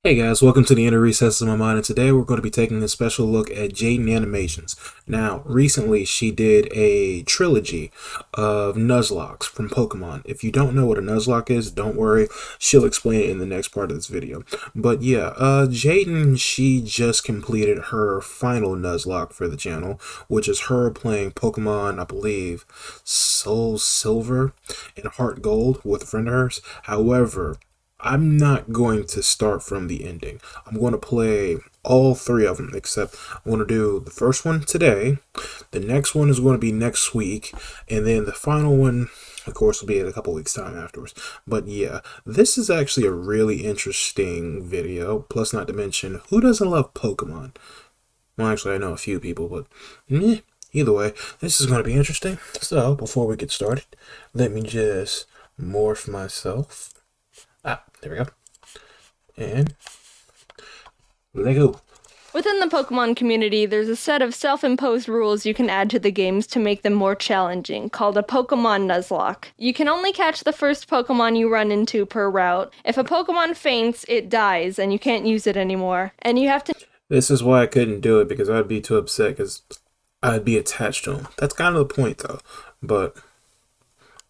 Hey guys, welcome to the Inner Recesses of My Mind, and today we're going to be taking a special look at Jaden Animations. Now, recently she did a trilogy of Nuzlocks from Pokemon. If you don't know what a Nuzlocke is, don't worry, she'll explain it in the next part of this video. But yeah, Jaden, she just completed her final Nuzlocke for the channel, which is her playing Pokemon, I believe, Soul Silver and Heart Gold with a friend of hers. However, I'm not going to start from the ending. I'm going to play all three of them, except I'm going to do the first one today, the next one is going to be next week, and then the final one, of course, will be in a couple weeks' time afterwards. But yeah, this is actually a really interesting video, plus not to mention, who doesn't love Pokemon? Well, actually, I know a few people, but either way, this is going to be interesting. So, before we get started, let me just morph myself. There we go. And let go. Within the Pokemon community, there's a set of self-imposed rules you can add to the games to make them more challenging, called a Pokémon Nuzlocke. You can only catch the first Pokemon you run into per route. If a Pokemon faints, it dies, and you can't use it anymore. And you have to... This is why I couldn't do it, because I'd be too upset, because I'd be attached to them. That's kind of the point, though. But,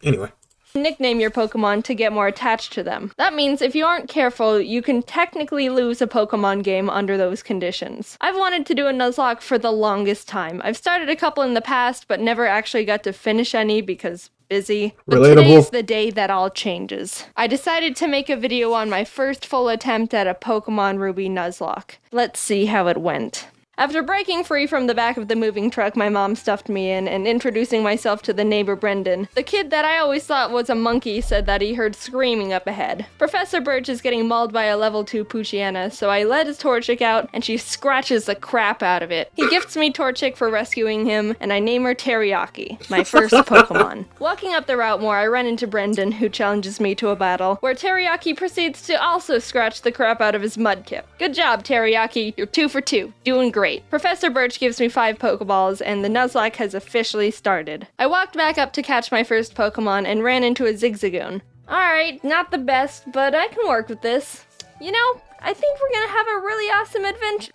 anyway. Nickname your Pokemon to get more attached to them. That means if you aren't careful, you can technically lose a Pokemon game under those conditions. I've wanted to do a Nuzlocke for the longest time. I've started a couple in the past, but never actually got to finish any because busy. But today's the day that all changes. I decided to make a video on my first full attempt at a Pokemon Ruby Nuzlocke. Let's see how it went. After breaking free from the back of the moving truck my mom stuffed me in and introducing myself to the neighbor Brendan, the kid that I always thought was a monkey said that he heard screaming up ahead. Professor Birch is getting mauled by a level 2 Poochyena, so I let his Torchic out and she scratches the crap out of it. He gifts me Torchic for rescuing him, and I name her Teriyaki, my first Pokemon. Walking up the route more, I run into Brendan, who challenges me to a battle, where Teriyaki proceeds to also scratch the crap out of his Mudkip. Good job, Teriyaki, you're 2 for 2, doing great. Professor Birch gives me 5 Pokeballs, and the Nuzlocke has officially started. I walked back up to catch my first Pokemon and ran into a Zigzagoon. Alright, not the best, but I can work with this. You know, I think we're gonna have a really awesome adventure.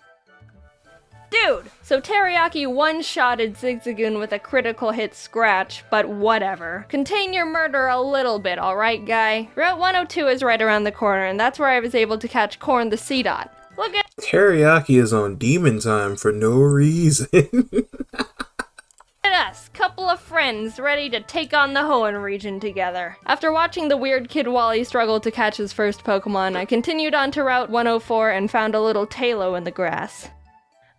Dude! So Teriyaki one-shotted Zigzagoon with a critical hit scratch, but whatever. Contain your murder a little bit, alright, guy? Route 102 is right around the corner, and that's where I was able to catch Corn the Seedot. Look at Teriyaki is on demon time for no reason. us, couple of friends ready to take on the Hoenn region together. After watching the weird kid Wally struggle to catch his first Pokemon, I continued on to Route 104 and found a little Talo in the grass.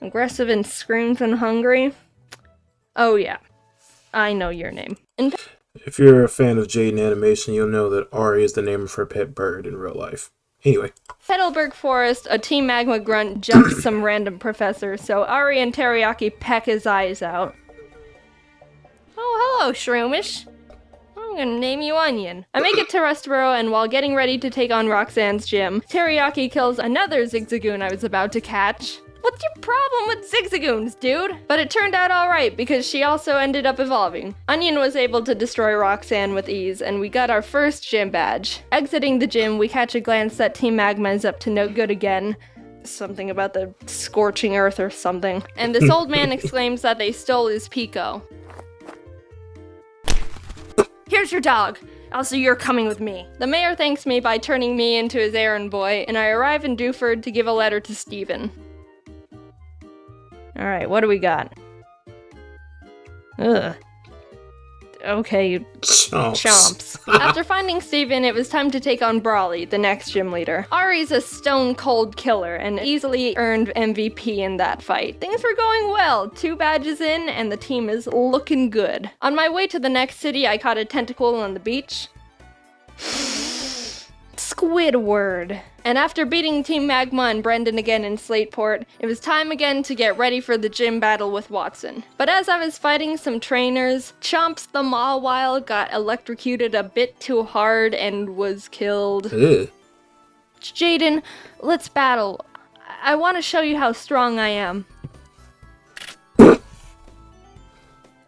Aggressive and screams and hungry? Oh yeah, I know your name. If you're a fan of Jaden Animation, you'll know that Ari is the name of her pet bird in real life. Anyway. Petalburg Forest, a Team Magma grunt jumps some random professor, so Ari and Teriyaki peck his eyes out. Oh, hello, Shroomish. I'm gonna name you Onion. I make it to Rustboro, and while getting ready to take on Roxanne's gym, Teriyaki kills another Zigzagoon I was about to catch. What's your problem with Zigzagoons, dude? But it turned out alright, because she also ended up evolving. Onion was able to destroy Roxanne with ease, and we got our first gym badge. Exiting the gym, we catch a glance that Team Magma is up to no good again. Something about the scorching earth or something. And this old man exclaims that they stole his Pico. Here's your dog. Also, you're coming with me. The mayor thanks me by turning me into his errand boy, and I arrive in Dewford to give a letter to Stephen. Alright, what do we got? Ugh. Okay, Chomps. After finding Steven, it was time to take on Brawly, the next gym leader. Ari's a stone-cold killer, and easily earned MVP in that fight. Things were going well, 2 badges in, and the team is looking good. On my way to the next city, I caught a tentacle on the beach. Squidward. And after beating Team Magma and Brendan again in Slateport, it was time again to get ready for the gym battle with Watson. But as I was fighting some trainers, Chomps the Mawile got electrocuted a bit too hard and was killed. Jaden, let's battle. I want to show you how strong I am.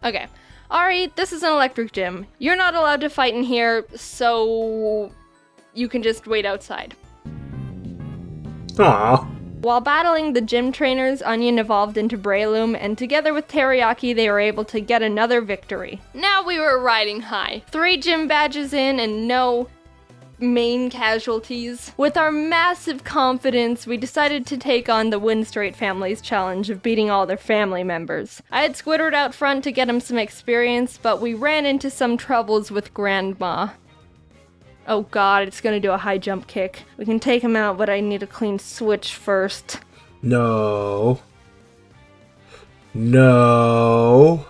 Okay. Ari, this is an electric gym. You're not allowed to fight in here, so you can just wait outside. Aww. While battling the gym trainers, Onion evolved into Breloom, and together with Teriyaki, they were able to get another victory. Now we were riding high. 3 gym badges in and no main casualties. With our massive confidence, we decided to take on the Win Straight family's challenge of beating all their family members. I had Squidward out front to get him some experience, but we ran into some troubles with Grandma. Oh god, it's gonna do a high jump kick. We can take him out, but I need a clean switch first. No. No.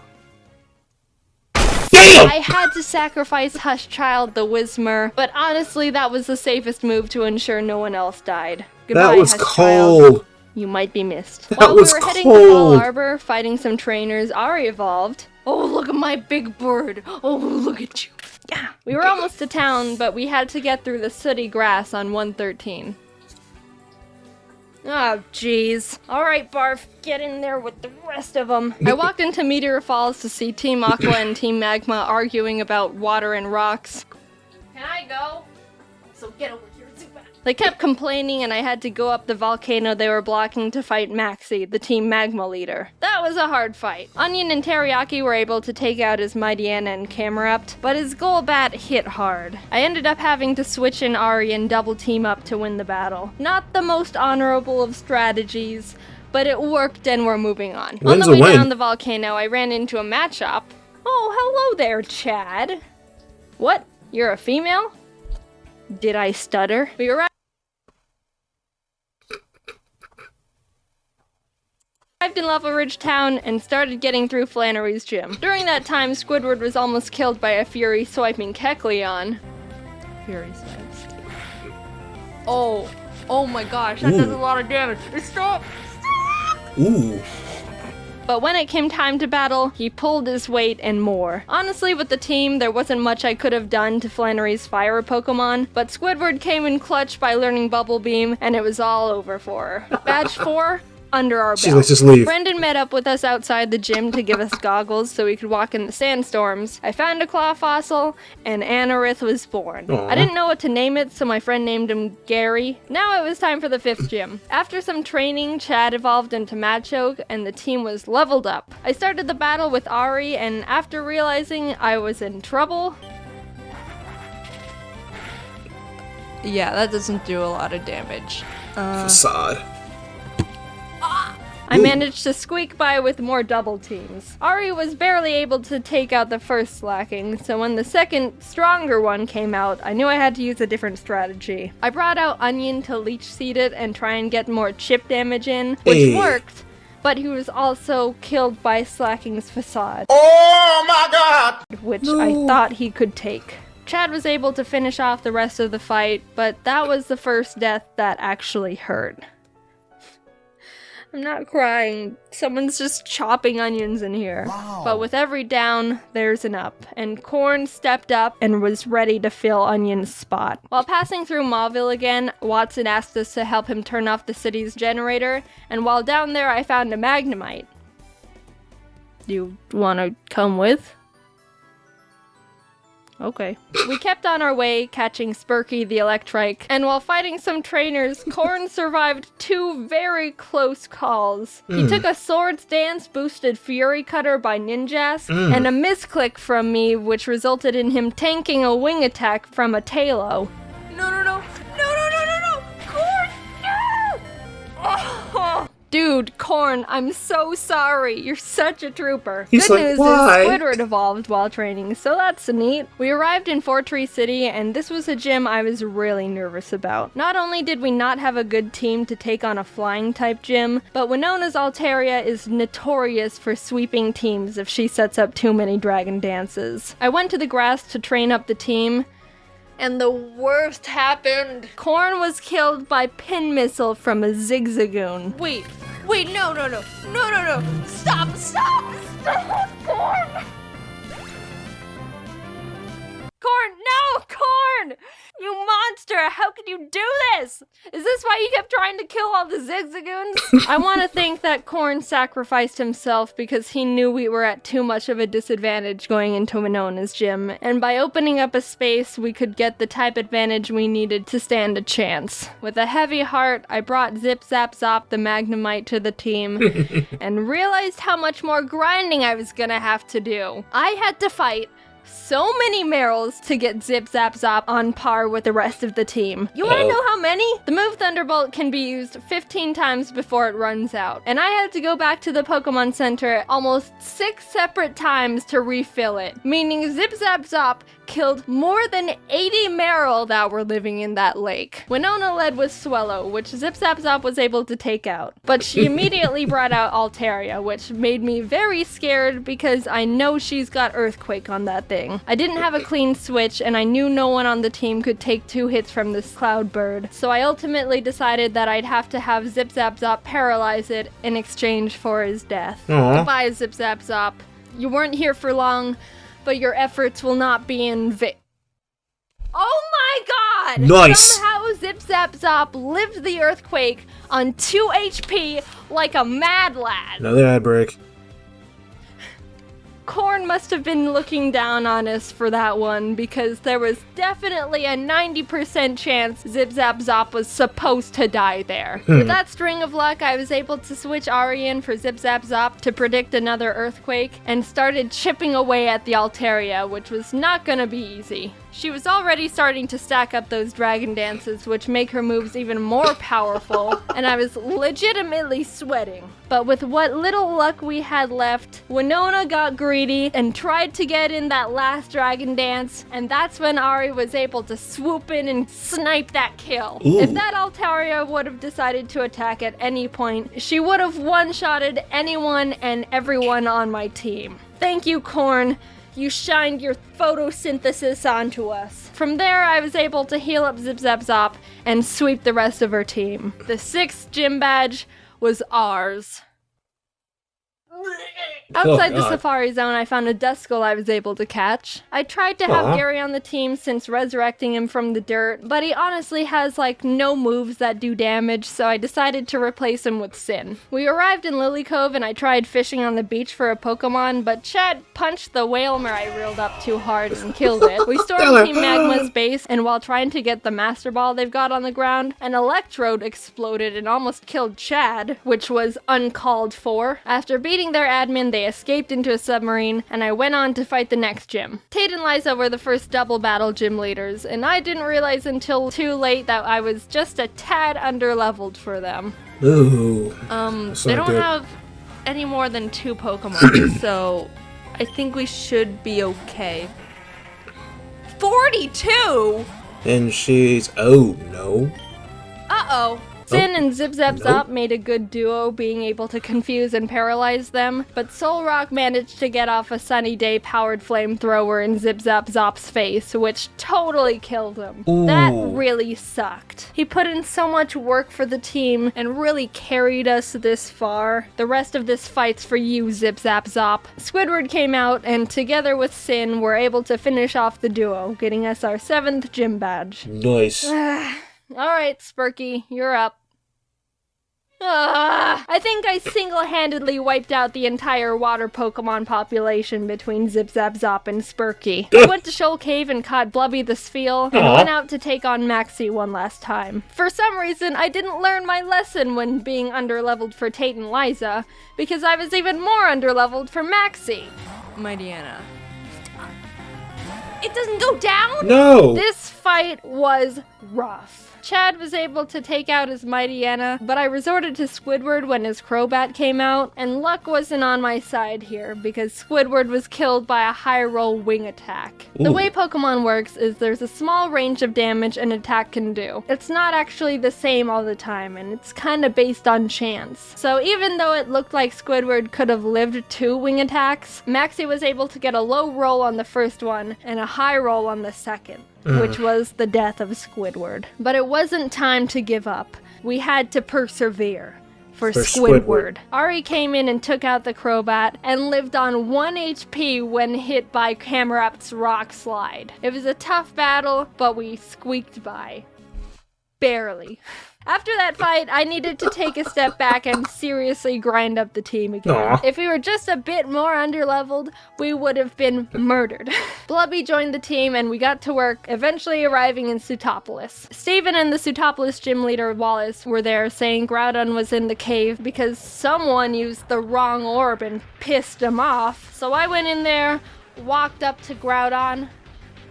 Damn! I had to sacrifice Hush Child the Whismer, but honestly that was the safest move to ensure no one else died. Goodbye, That was Hush Child. cold. You might be missed. That While was we were heading to Fall cold. Arbor, fighting some trainers, Ari evolved. Oh, look at my big bird. Oh, look at you. Yeah. We were almost to town, but we had to get through the sooty grass on 113. Oh, jeez. Alright, Barf, get in there with the rest of them. I walked into Meteor Falls to see Team Aqua and Team Magma arguing about water and rocks. Can I go? So get over here, Zubat. They kept complaining and I had to go up the volcano they were blocking to fight Maxie, the Team Magma leader. That was a hard fight. Onion and Teriyaki were able to take out his Mightyena and Camerupt, but his Golbat hit hard. I ended up having to switch in Ari and double team up to win the battle. Not the most honorable of strategies, but it worked and we're moving on. Win's On the a way win. down the volcano, I ran into a matchup. Oh, hello there, Chad. What? You're a female? Did I stutter? We arrived in Lava Ridge Town and started getting through Flannery's gym. During that time, Squidward was almost killed by a Fury swiping Kecleon. Fury swipes. Oh my gosh, that does a lot of damage. Stop! Ooh. But when it came time to battle, he pulled his weight and more. Honestly, with the team, there wasn't much I could have done to Flannery's fire Pokemon, but Squidward came in clutch by learning Bubble Beam, and it was all over for her. Badge 4, under our belt. She's like, just leave. Brendan met up with us outside the gym to give us goggles so we could walk in the sandstorms. I found a claw fossil, and Anorith was born. Aw. I didn't know what to name it, so my friend named him Gary. Now it was time for the 5th gym. After some training, Chad evolved into Machoke, and the team was leveled up. I started the battle with Ari, and after realizing I was in trouble... Yeah, that doesn't do a lot of damage. Facade. I managed to squeak by with more double teams. Ari was barely able to take out the first slacking, so when the second, stronger one came out, I knew I had to use a different strategy. I brought out Onion to leech seed it and try and get more chip damage in, which Hey. worked, but he was also killed by Slacking's Facade, Oh my god! which No. I thought he could take. Chad was able to finish off the rest of the fight, but that was the first death that actually hurt. I'm not crying. Someone's just chopping onions in here. Wow. But with every down, there's an up. And Corn stepped up and was ready to fill Onion's spot. While passing through Mauville again, Watson asked us to help him turn off the city's generator. And while down there, I found a Magnemite. You wanna come with? Okay. We kept on our way, catching Spurky the Electrike, and while fighting some trainers, Corn survived 2 very close calls. He took a Swords Dance boosted Fury Cutter by Ninjask, and a misclick from me, which resulted in him tanking a wing attack from a Talo. No! Corn, no! Oh. Dude, Corn, I'm so sorry. You're such a trooper. He's Good like, news "Why?" is Squidward evolved while training, so that's neat. We arrived in Fortree City, and this was a gym I was really nervous about. Not only did we not have a good team to take on a flying-type gym, but Winona's Altaria is notorious for sweeping teams if she sets up too many dragon dances. I went to the grass to train up the team, and the worst happened. Corn was killed by pin missile from a Zigzagoon. Wait, no. Stop, Corn! Corn, no, Corn! You monster, how could you do this? Is this why you kept trying to kill all the Zigzagoons? I want to think that Corn sacrificed himself because he knew we were at too much of a disadvantage going into Winona's gym, and by opening up a space, we could get the type advantage we needed to stand a chance. With a heavy heart, I brought Zip Zap Zop the Magnemite to the team, and realized how much more grinding I was gonna have to do. I had to fight so many Merrills to get Zip Zap Zop on par with the rest of the team. You wanna know how many? The move Thunderbolt can be used 15 times before it runs out, and I had to go back to the Pokemon Center almost 6 separate times to refill it, meaning Zip Zap Zop killed more than 80 Marill that were living in that lake. Winona led with Swellow, which Zip Zap Zop was able to take out, but she immediately brought out Altaria, which made me very scared because I know she's got Earthquake on that thing. I didn't have a clean switch, and I knew no one on the team could take 2 hits from this Cloud Bird, so I ultimately decided that I'd have to have Zip Zap Zop paralyze it in exchange for his death. Aww. Goodbye, Zip Zap Zop. You weren't here for long, but your efforts will not be in vain. Oh my god! Nice! Somehow Zip Zap Zop lived the earthquake on 2 HP like a mad lad. Another ad break. Corn must have been looking down on us for that one, because there was definitely a 90% chance Zip Zap Zop was supposed to die there. With that string of luck, I was able to switch Ari in for Zip Zap Zop to predict another earthquake, and started chipping away at the Altaria, which was not gonna be easy. She was already starting to stack up those dragon dances, which make her moves even more powerful, and I was legitimately sweating. But with what little luck we had left, Winona got greedy and tried to get in that last dragon dance, and that's when Ari was able to swoop in and snipe that kill. Ooh. If that Altaria would have decided to attack at any point, she would have one-shotted anyone and everyone on my team. Thank you, Corn. You shined your photosynthesis onto us. From there, I was able to heal up Zip Zap Zop and sweep the rest of her team. The 6th gym badge was ours. Outside the Safari Zone, I found a Duskull I was able to catch. I tried to have Gary on the team since resurrecting him from the dirt, but he honestly has like no moves that do damage, so I decided to replace him with Sin. We arrived in Lily Cove and I tried fishing on the beach for a Pokemon, but Chad punched the Whalmer I reeled up too hard and killed it. We stormed Team Magma's base, and while trying to get the Master Ball they've got on the ground, an Electrode exploded and almost killed Chad, which was uncalled for. After beating their admin, they escaped into a submarine, and I went on to fight the next gym. Tate and Liza were the first double battle gym leaders, and I didn't realize until too late that I was just a tad underleveled for them. Ooh. They don't have any more than 2 Pokemon, so I think we should be okay. 42?! And she's... oh, no. Uh-oh. Sin and Zip Zap Zop made a good duo, being able to confuse and paralyze them, but Solrock managed to get off a Sunny Day powered flamethrower in Zip Zap Zop's face, which totally killed him. Ooh. That really sucked. He put in so much work for the team and really carried us this far. The rest of this fight's for you, Zip Zap Zop. Squidward came out, and together with Sin, were able to finish off the duo, getting us our 7th gym badge. Nice. Alright, Spurky, you're up. I think I single-handedly wiped out the entire water Pokemon population between Zip Zap Zop and Spurky. I went to Shoal Cave and caught Blubby the Spheal, and went out to take on Maxie one last time. For some reason, I didn't learn my lesson when being underleveled for Tate and Liza, because I was even more underleveled for Maxie. Mightyena. It doesn't go down? No! This fight was rough. Chad was able to take out his Mightyena, but I resorted to Squidward when his Crobat came out, and luck wasn't on my side here, because Squidward was killed by a high roll wing attack. Ooh. The way Pokemon works is there's a small range of damage an attack can do. It's not actually the same all the time, and it's kinda based on chance. So even though it looked like Squidward could have lived 2 wing attacks, Maxie was able to get a low roll on the first one, and a high roll on the second, which was the death of Squidward. But it wasn't time to give up. We had to persevere. For Squidward. Ari came in and took out the Crobat, and lived on 1 HP when hit by Camerap's Rock Slide. It was a tough battle, but we squeaked by. Barely. After that fight, I needed to take a step back and seriously grind up the team again. Aww. If we were just a bit more underleveled, we would have been murdered. Blubby joined the team and we got to work, eventually arriving in Sutopolis. Steven and the Sutopolis gym leader Wallace were there saying Groudon was in the cave because someone used the wrong orb and pissed him off. So I went in there, walked up to Groudon,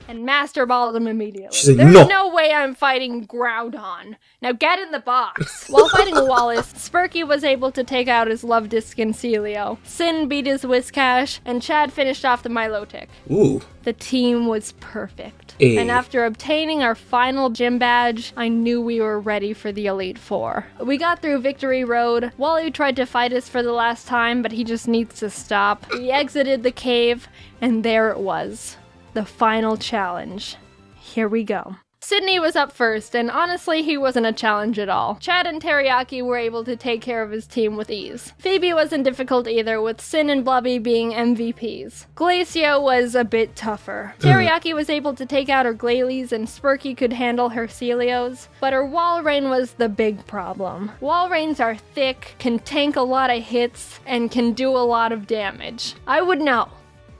and Master Balled him immediately. She said, There's no way I'm fighting Groudon. Now get in the box. While fighting Wallace, Spurky was able to take out his Love Disc and Celio. Sin beat his Whiscash, and Chad finished off the Milotic. Ooh. The team was perfect. Hey. And after obtaining our final gym badge, I knew we were ready for the Elite Four. We got through Victory Road. Wally tried to fight us for the last time, but he just needs to stop. We exited the cave, and there it was. The final challenge. Here we go. Sydney was up first, and honestly, he wasn't a challenge at all. Chad and Teriyaki were able to take care of his team with ease. Phoebe wasn't difficult either, with Sin and Blubby being MVPs. Glacia was a bit tougher. Teriyaki was able to take out her Glalie, and Spurky could handle her Celios, but her Walrein was the big problem. Walreins are thick, can tank a lot of hits, and can do a lot of damage. I would know,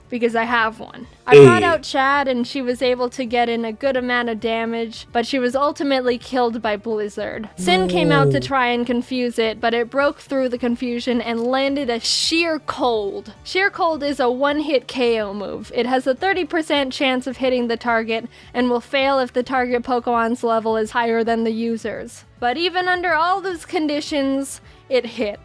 because I have one. I brought out Chad and she was able to get in a good amount of damage, but she was ultimately killed by Blizzard. Sin came out to try and confuse it, but it broke through the confusion and landed a Sheer Cold. Sheer Cold is a one-hit KO move. It has a 30% chance of hitting the target and will fail if the target Pokemon's level is higher than the user's. But even under all those conditions, it hit.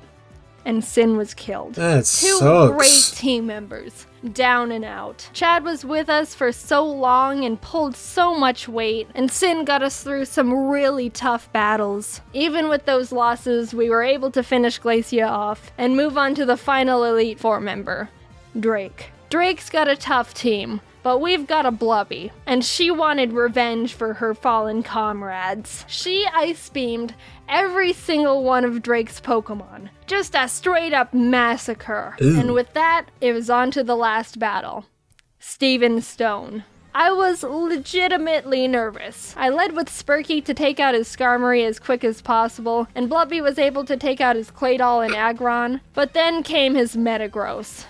And Sin was killed. That Two sucks. great team members, down and out. Chad was with us for so long and pulled so much weight, and Sin got us through some really tough battles. Even with those losses, we were able to finish Glacia off and move on to the final Elite Four member, Drake. Drake's got a tough team, but we've got a Blubby, and she wanted revenge for her fallen comrades. She ice beamed every single one of Drake's Pokemon. Just a straight up massacre. Ooh. And with that, it was on to the last battle. Steven Stone. I was legitimately nervous. I led with Spurky to take out his Skarmory as quick as possible, and Blubby was able to take out his Claydol and Aggron, but then came his Metagross.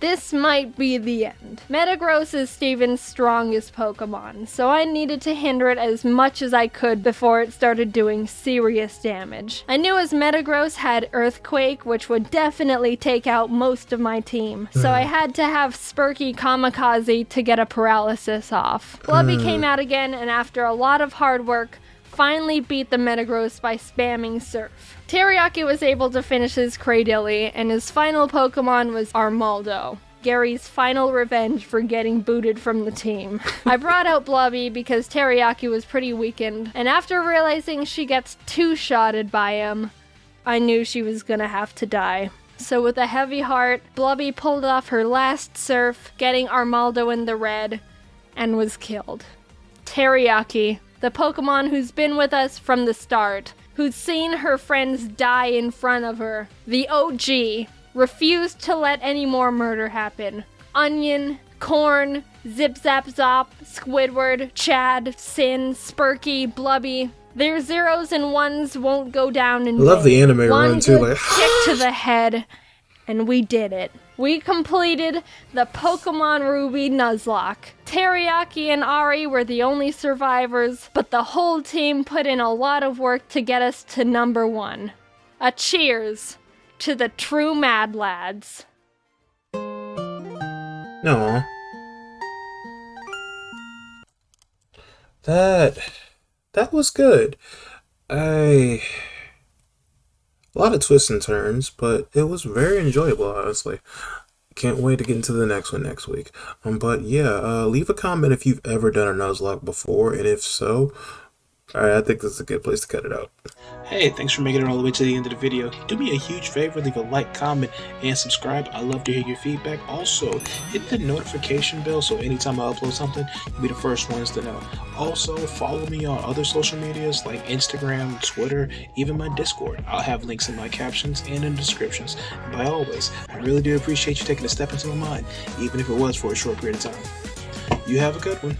This might be the end. Metagross is Steven's strongest Pokemon, so I needed to hinder it as much as I could before it started doing serious damage. I knew his Metagross had Earthquake, which would definitely take out most of my team, so I had to have Spurky Kamikaze to get a paralysis off. Blubby came out again, and after a lot of hard work, finally beat the Metagross by spamming Surf. Teriyaki was able to finish his Cradily, and his final Pokemon was Armaldo, Gary's final revenge for getting booted from the team. I brought out Blubby because Teriyaki was pretty weakened, and after realizing she gets two-shotted by him, I knew she was gonna have to die. So with a heavy heart, Blubby pulled off her last Surf, getting Armaldo in the red, and was killed. Teriyaki, the Pokemon who's been with us from the start, who'd seen her friends die in front of her, the OG, refused to let any more murder happen. Onion, Corn, Zip Zap Zop, Squidward, Chad, Sin, Spurky, Blubby. Their zeros and ones won't go down in vain. Love the anime One run too, good like kick to the head, and we did it. We completed the Pokémon Ruby Nuzlocke. Teriyaki and Ari were the only survivors, but the whole team put in a lot of work to get us to number 1. A cheers to the true Mad Lads. no. That was good. A lot of twists and turns, but it was very enjoyable, honestly. Can't wait to get into the next one next week. But yeah, leave a comment if you've ever done a Nuzlocke before, and if so, alright, I think this is a good place to cut it out. Hey, thanks for making it all the way to the end of the video. Do me a huge favor, leave a like, comment, and subscribe. I love to hear your feedback. Also, hit the notification bell so anytime I upload something, you'll be the first ones to know. Also, follow me on other social medias like Instagram, Twitter, even my Discord. I'll have links in my captions and in the descriptions. And by always, I really do appreciate you taking a step into my mind, even if it was for a short period of time. You have a good one.